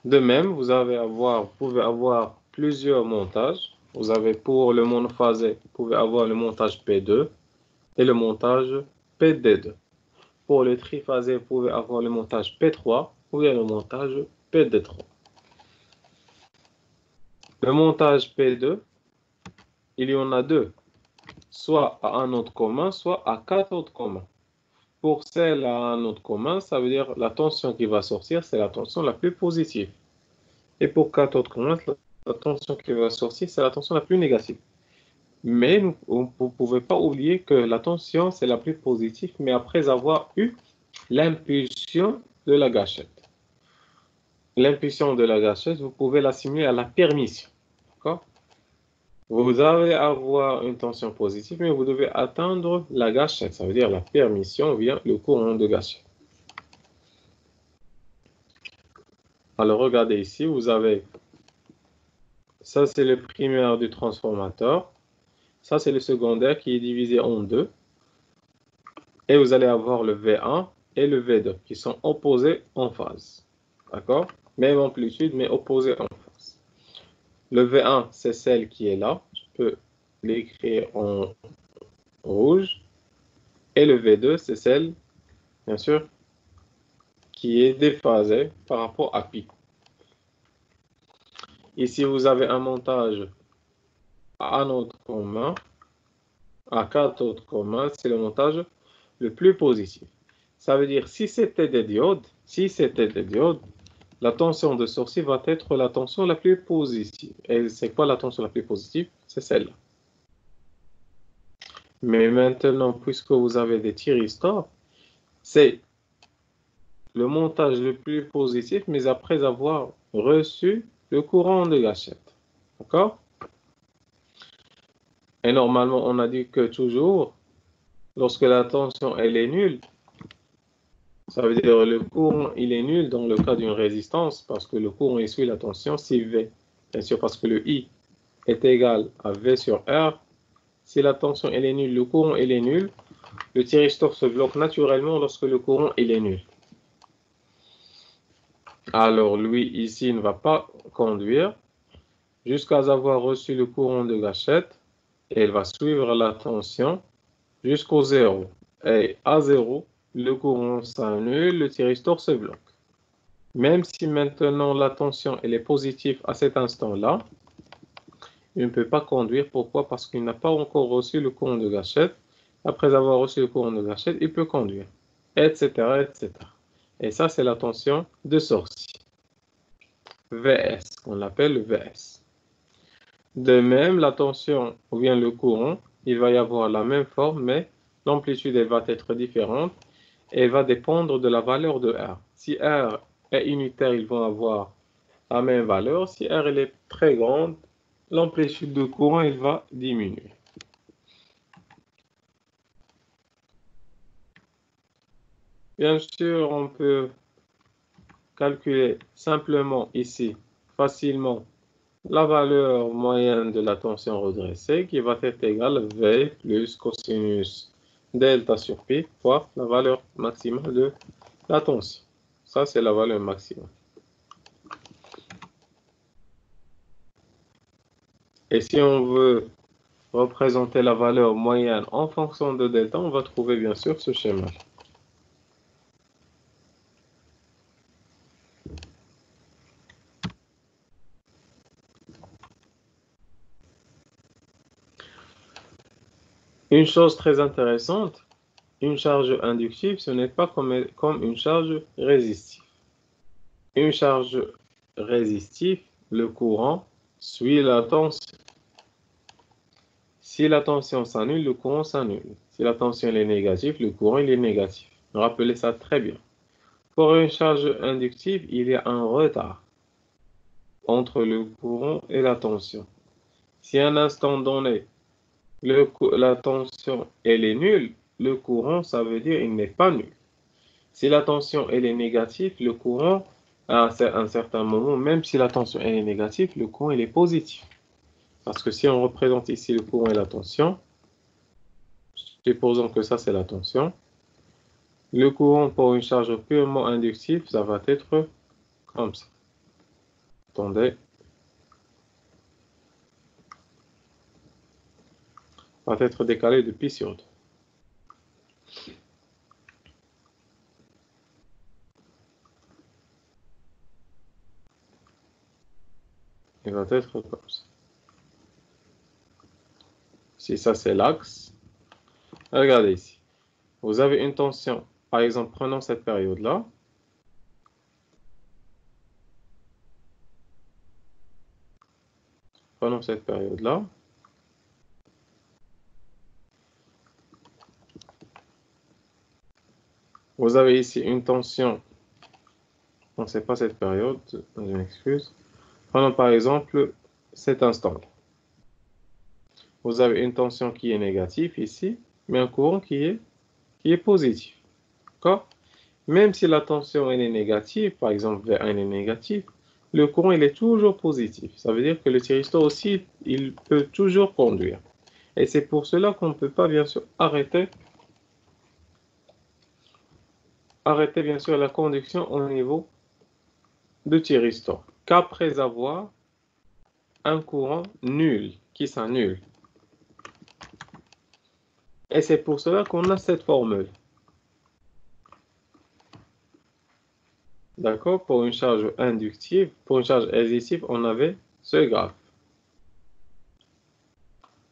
De même, vous pouvez avoir plusieurs montages. Vous avez pour le monophasé, vous pouvez avoir le montage P2 et le montage PD2. Pour le triphasé, vous pouvez avoir le montage P3 ou bien le montage PD3. Le montage P2, il y en a deux, soit à un node commun, soit à quatre nodes communs. Pour celle à un node commun, ça veut dire la tension qui va sortir, c'est la tension la plus positive. Et pour cathode commun, la tension qui va sortir, c'est la tension la plus négative. Mais vous ne pouvez pas oublier que la tension, c'est la plus positive, mais après avoir eu l'impulsion de la gâchette. L'impulsion de la gâchette, vous pouvez l'assimiler à la permission. D'accord? Vous allez avoir une tension positive, mais vous devez atteindre la gâchette. Ça veut dire la permission via le courant de gâchette. Alors, regardez ici, vous avez, ça c'est le primaire du transformateur. Ça c'est le secondaire qui est divisé en deux. Et vous allez avoir le V1 et le V2 qui sont opposés en phase. D'accord? Même amplitude, mais opposés en phase. Le V1, c'est celle qui est là. Je peux l'écrire en rouge. Et le V2, c'est celle, bien sûr, qui est déphasée par rapport à pi. Ici, vous avez un montage à anode commun, à cathode commun, c'est le montage le plus positif. Ça veut dire, si c'était des diodes, la tension de sortie va être la tension la plus positive. Et c'est quoi la tension la plus positive? C'est celle-là. Mais maintenant, puisque vous avez des thyristors, c'est le montage le plus positif, mais après avoir reçu le courant de gâchette. D'accord? Et normalement, on a dit que toujours, lorsque la tension elle est nulle, ça veut dire le courant il est nul dans le cas d'une résistance, parce que le courant il suit la tension si V. Bien sûr, parce que le I est égal à V sur R. Si la tension elle est nulle, le courant il est nul, le thyristor se bloque naturellement lorsque le courant il est nul. Alors lui ici ne va pas conduire jusqu'à avoir reçu le courant de gâchette et il va suivre la tension jusqu'au zéro. Et à zéro, le courant s'annule, le thyristor se bloque. Même si maintenant la tension elle est positive à cet instant-là, il ne peut pas conduire. Pourquoi? Parce qu'il n'a pas encore reçu le courant de gâchette. Après avoir reçu le courant de gâchette, il peut conduire, etc., etc. Et ça, c'est la tension de sortie, VS, qu'on appelle VS. De même, la tension ou bien le courant, il va y avoir la même forme, mais l'amplitude elle va être différente et va dépendre de la valeur de R. Si R est unitaire, ils vont avoir la même valeur. Si R elle est très grande, l'amplitude de courant il va diminuer. Bien sûr, on peut calculer simplement ici, facilement, la valeur moyenne de la tension redressée qui va être égale à V plus cosinus delta sur pi fois la valeur maximale de la tension. Ça, c'est la valeur maximale. Et si on veut représenter la valeur moyenne en fonction de delta, on va trouver bien sûr ce schéma. Une chose très intéressante, une charge inductive, ce n'est pas comme une charge résistive. Une charge résistive, le courant suit la tension. Si la tension s'annule, le courant s'annule. Si la tension est négative, le courant il est négatif. Rappelez ça très bien. Pour une charge inductive, il y a un retard entre le courant et la tension. Si à un instant donné, la tension elle est nulle, le courant, ça veut dire il n'est pas nul. Si la tension elle est négative, le courant, à un certain moment, même si la tension elle est négative, le courant il est positif. Parce que si on représente ici le courant et la tension, supposons que ça c'est la tension, le courant pour une charge purement inductive, ça va être comme ça. Attendez. Va être décalé de pi sur 2. Il va être comme ça. Si ça c'est l'axe, regardez ici. Vous avez une tension, par exemple, prenons cette période-là. Prenons cette période-là. Vous avez ici une tension. On ne sait pas cette période, je m'excuse. Prenons par exemple cet instant. Vous avez une tension qui est négative ici, mais un courant qui est positif. D'accord? Même si la tension elle est négative, par exemple V1 est négatif, le courant il est toujours positif. Ça veut dire que le thyristor aussi, il peut toujours conduire. Et c'est pour cela qu'on ne peut pas bien sûr arrêter bien sûr la conduction au niveau de thyristor qu'après avoir un courant nul qui s'annule. Et c'est pour cela qu'on a cette formule. D'accord? Pour une charge inductive, pour une charge résistive, on avait ce graphe.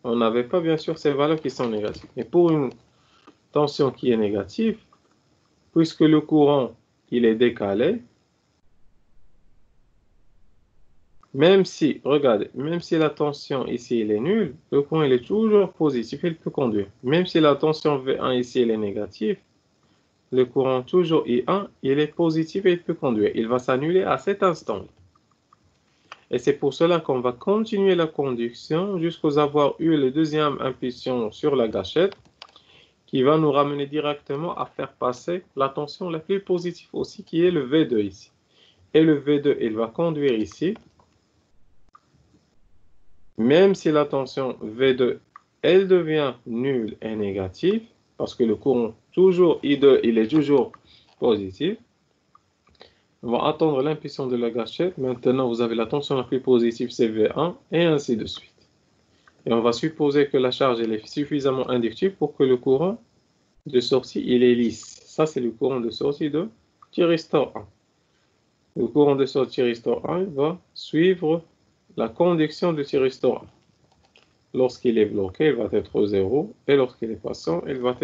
On n'avait pas bien sûr ces valeurs qui sont négatives. Et pour une tension qui est négative, puisque le courant il est décalé, même si, regardez, même si la tension ici il est nulle, le courant il est toujours positif, il peut conduire. Même si la tension V1 ici elle est négative, le courant toujours I1, il est positif et il peut conduire. Il va s'annuler à cet instant. Et c'est pour cela qu'on va continuer la conduction jusqu'à avoir eu la deuxième impulsion sur la gâchette qui va nous ramener directement à faire passer la tension la plus positive aussi qui est le V2 ici. Et le V2, il va conduire ici. Même si la tension V2, elle devient nulle et négative, parce que le courant toujours I2, il est toujours positif, on va attendre l'impulsion de la gâchette. Maintenant, vous avez la tension la plus positive, c'est V1, et ainsi de suite. Et on va supposer que la charge elle est suffisamment inductive pour que le courant de sortie il est lisse. Ça, c'est le courant de sortie de thyristor 1. Le courant de sortie thyristor 1 va suivre la conduction de thyristor 1. Lorsqu'il est bloqué, il va être 0. Et lorsqu'il est passant, il va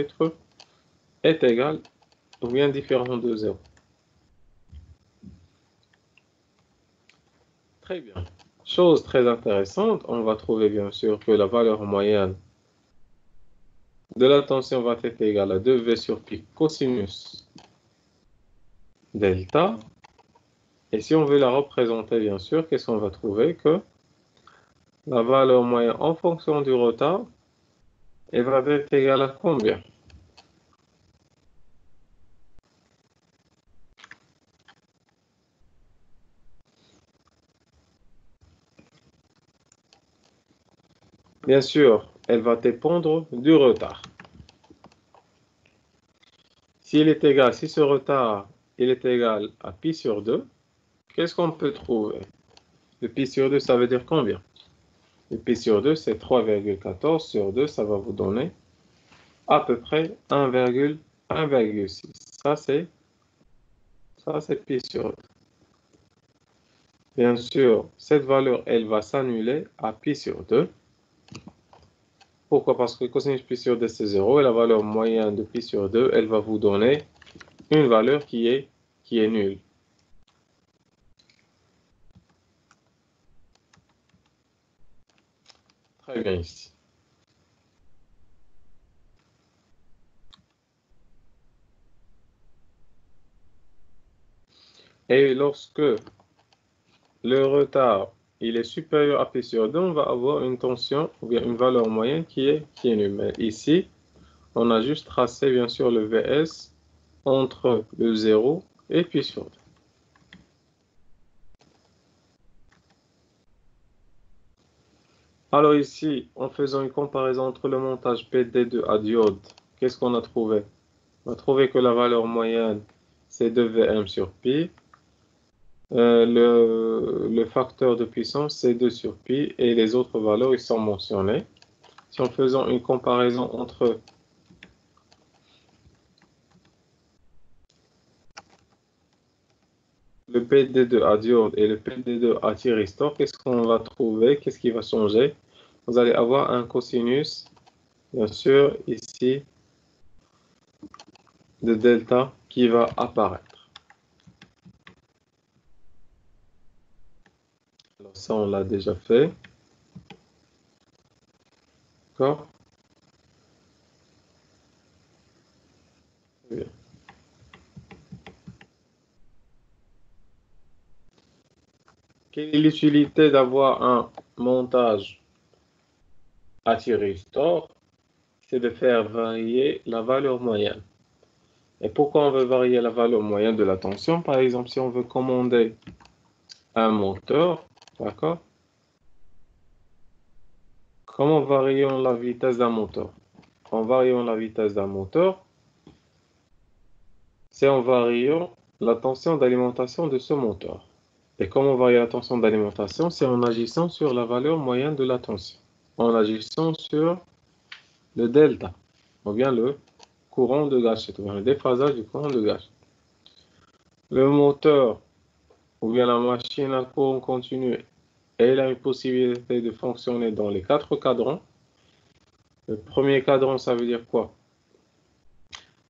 être égal ou bien différent de 0. Très bien. Chose très intéressante, on va trouver bien sûr que la valeur moyenne de la tension va être égale à 2V sur pi cosinus delta. Et si on veut la représenter, bien sûr, qu'est-ce qu'on va trouver? Que la valeur moyenne en fonction du retard, elle va être égale à combien? Bien sûr, elle va dépendre du retard. Si ce retard il est égal à pi sur 2, qu'est-ce qu'on peut trouver? Le pi sur 2, ça veut dire combien? Le pi sur 2, c'est 3,14 sur 2, ça va vous donner à peu près 1,6. Ça c'est pi sur 2. Bien sûr, cette valeur, elle va s'annuler à pi sur 2. Pourquoi? Parce que cosinus pi sur 2, c'est 0, et la valeur moyenne de pi sur 2, elle va vous donner une valeur qui est nulle. Très bien ici. Et lorsque le retard il est supérieur à pi sur 2, on va avoir une tension ou bien une valeur moyenne qui est nulle. Mais ici, on a juste tracé bien sûr le VS entre le 0 et pi sur 2. Alors ici, en faisant une comparaison entre le montage PD2 à diode, qu'est-ce qu'on a trouvé? On a trouvé que la valeur moyenne, c'est 2Vm sur pi. Le facteur de puissance, c'est 2 sur pi. Et les autres valeurs, ils sont mentionnés. Si en faisant une comparaison entre le PD2 à diode et le PD2 à thyristor, qu'est-ce qu'on va trouver? Qu'est-ce qui va changer? Vous allez avoir un cosinus, bien sûr, ici, de delta qui va apparaître. Alors ça, on l'a déjà fait. D'accord? Bien. quelle est l'utilité d'avoir un montage à thyristor? C'est de faire varier la valeur moyenne. Et pourquoi on veut varier la valeur moyenne de la tension? Par exemple, si on veut commander un moteur, d'accord? Comment varions la vitesse d'un moteur? En variant la vitesse d'un moteur, c'est en variant la tension d'alimentation de ce moteur. Et comment varier la tension d'alimentation? C'est en agissant sur la valeur moyenne de la tension. En agissant sur le delta, ou bien le courant de Gachet, ou bien le déphasage du courant de Gachet. Le moteur, ou bien la machine à courant continu, elle a une possibilité de fonctionner dans les 4 cadrans. Le premier cadran, ça veut dire quoi?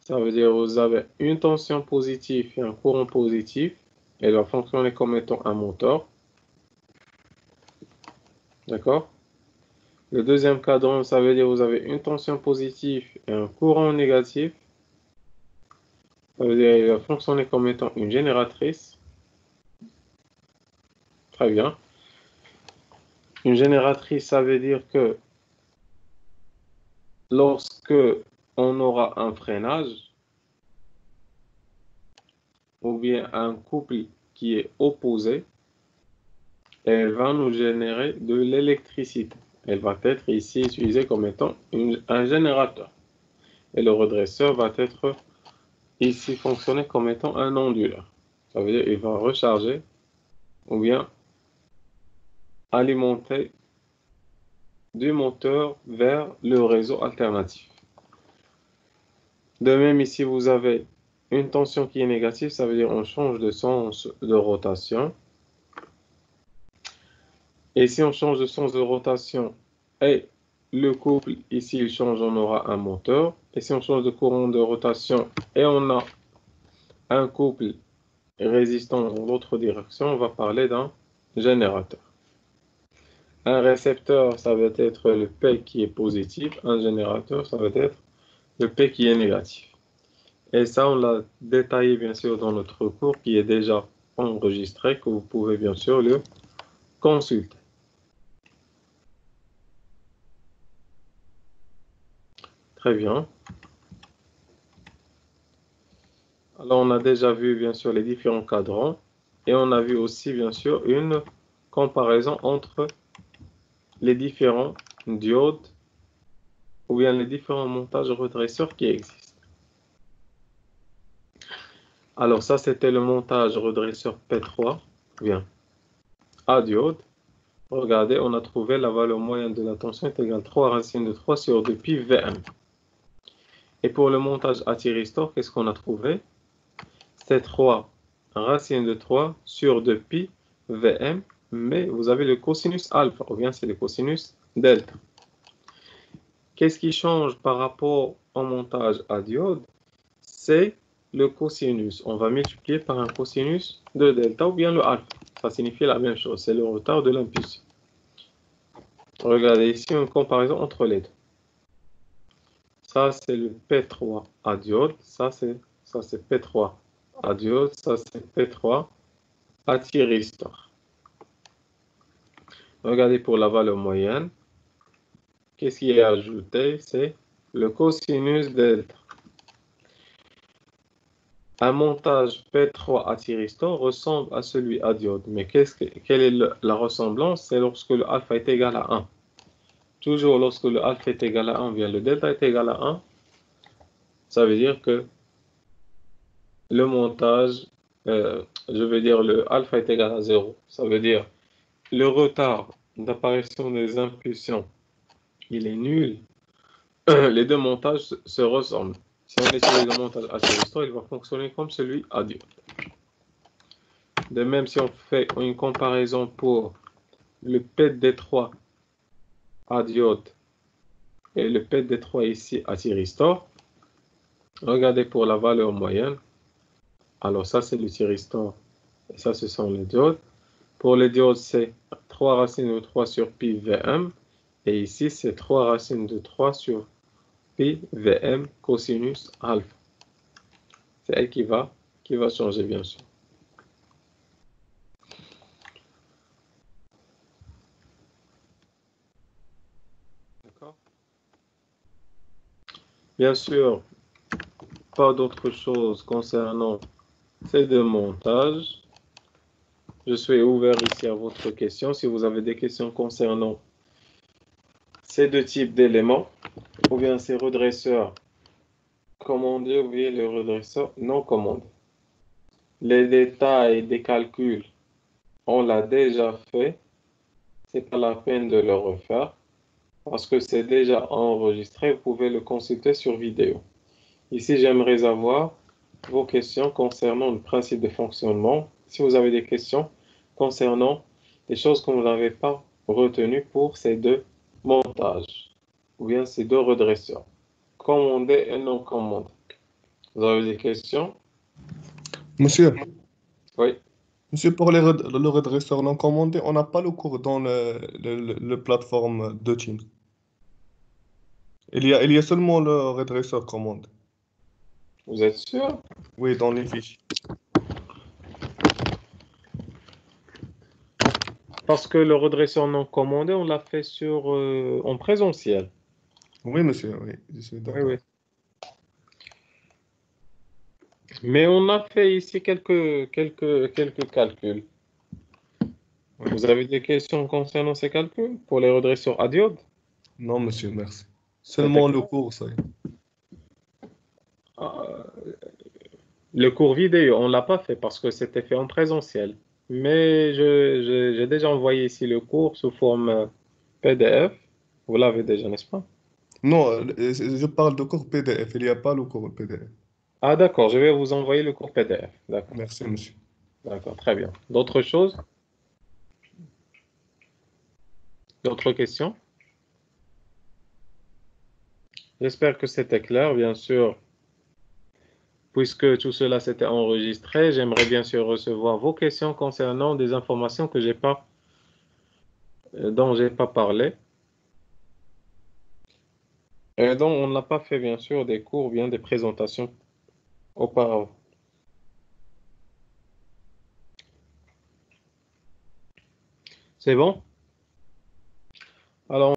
Ça veut dire que vous avez une tension positive et un courant positif. Elle va fonctionner comme étant un moteur. D'accord? Le deuxième cadran, ça veut dire que vous avez une tension positive et un courant négatif. Ça veut dire qu'elle va fonctionner comme étant une génératrice. Très bien. Une génératrice, ça veut dire que lorsque on aura un freinage ou bien un couple qui est opposé, elle va nous générer de l'électricité. Elle va être ici utilisée comme étant un générateur. Et le redresseur va être ici fonctionner comme étant un onduleur. Ça veut dire qu'il va recharger ou bien alimenter du moteur vers le réseau alternatif. De même, ici, vous avez une tension qui est négative, ça veut dire qu'on change de sens de rotation. Et si on change de sens de rotation et le couple, ici, il change, on aura un moteur. Et si on change de courant de rotation et on a un couple résistant dans l'autre direction, on va parler d'un générateur. Un récepteur, ça va être le P qui est positif. Un générateur, ça va être le P qui est négatif. Et ça, on l'a détaillé bien sûr dans notre cours qui est déjà enregistré, que vous pouvez bien sûr le consulter. Très bien. Alors, on a déjà vu bien sûr les différents cadrans et on a vu aussi bien sûr une comparaison entre les différents diodes ou bien les différents montages redresseurs qui existent. Alors, ça, c'était le montage redresseur P3, bien, à diode. Regardez, on a trouvé la valeur moyenne de la tension est égale à 3 racines de 3 sur 2 pi Vm. Et pour le montage à thyristor, qu'est-ce qu'on a trouvé? C'est 3 racines de 3 sur 2 pi Vm, mais vous avez le cosinus alpha, ou bien c'est le cosinus delta. Qu'est-ce qui change par rapport au montage à diode? C'est le cosinus. On va multiplier par un cosinus de delta ou bien le alpha. Ça signifie la même chose, c'est le retard de l'impulsion. Regardez ici une comparaison entre les deux. Ça, c'est le P3 à diode. Ça, c'est P3 à diode. Ça, c'est P3 à thyristor. Regardez pour la valeur moyenne. Qu'est-ce qui est ajouté? C'est le cosinus delta. Un montage P3 à thyristor ressemble à celui à diode. Mais quelle est la ressemblance? C'est lorsque le alpha est égal à 1. Toujours lorsque le alpha est égal à 1, bien le delta est égal à 1. Ça veut dire que le montage, je veux dire le alpha est égal à 0. Ça veut dire le retard d'apparition des impulsions, il est nul. Les deux montages se ressemblent. Si on utilise le montage à thyristor, il va fonctionner comme celui à diode. De même, si on fait une comparaison pour le PD3 à diode et le PD3 ici à thyristor, regardez pour la valeur moyenne. Alors ça, c'est le thyristor. Et ça, ce sont les diodes. Pour les diodes, c'est 3 racines de 3 sur pi Vm. Et ici, c'est 3 racines de 3 sur pi Vm cosinus alpha. C'est elle qui va changer, bien sûr. D'accord. Bien sûr, pas d'autre chose concernant ces deux montages. Je suis ouvert ici à votre question. Si vous avez des questions concernant ces deux types d'éléments, ou bien ces redresseurs commandés, ou bien les redresseurs non commandés. Les détails des calculs, on l'a déjà fait. C'est pas la peine de le refaire parce que c'est déjà enregistré. Vous pouvez le consulter sur vidéo. Ici, j'aimerais avoir vos questions concernant le principe de fonctionnement. Si vous avez des questions concernant des choses que vous n'avez pas retenues pour ces deux montages, ou bien ces deux redresseurs, commandés et non commandés. Vous avez des questions? Monsieur, Oui. monsieur, pour le redresseur non commandé, on n'a pas le cours dans le plateforme de Teams. Il y a seulement le redresseur commandé. Vous êtes sûr? Oui, dans les fiches. Parce que le redresseur non commandé, on l'a fait en présentiel. Oui, monsieur, oui, je suis Oui, d'accord. oui. Mais on a fait ici quelques calculs. Oui. Vous avez des questions concernant ces calculs pour les redresseurs à diode? Non, monsieur, merci. C'était Seulement le clair. cours, ça y est. Ah, le cours vidéo, on ne l'a pas fait parce que c'était fait en présentiel. Mais j'ai déjà envoyé ici le cours sous forme PDF. Vous l'avez déjà, n'est-ce pas? Non, je parle de cours PDF. Il n'y a pas le cours PDF. Ah, d'accord, je vais vous envoyer le cours PDF. D'accord, Merci, monsieur. d'accord, très bien. D'autres choses? D'autres questions? J'espère que c'était clair, bien sûr. Puisque tout cela s'était enregistré, j'aimerais bien sûr recevoir vos questions concernant des informations dont j'ai pas parlé et dont on n'a pas fait bien sûr des cours, bien des présentations auparavant. C'est bon? Alors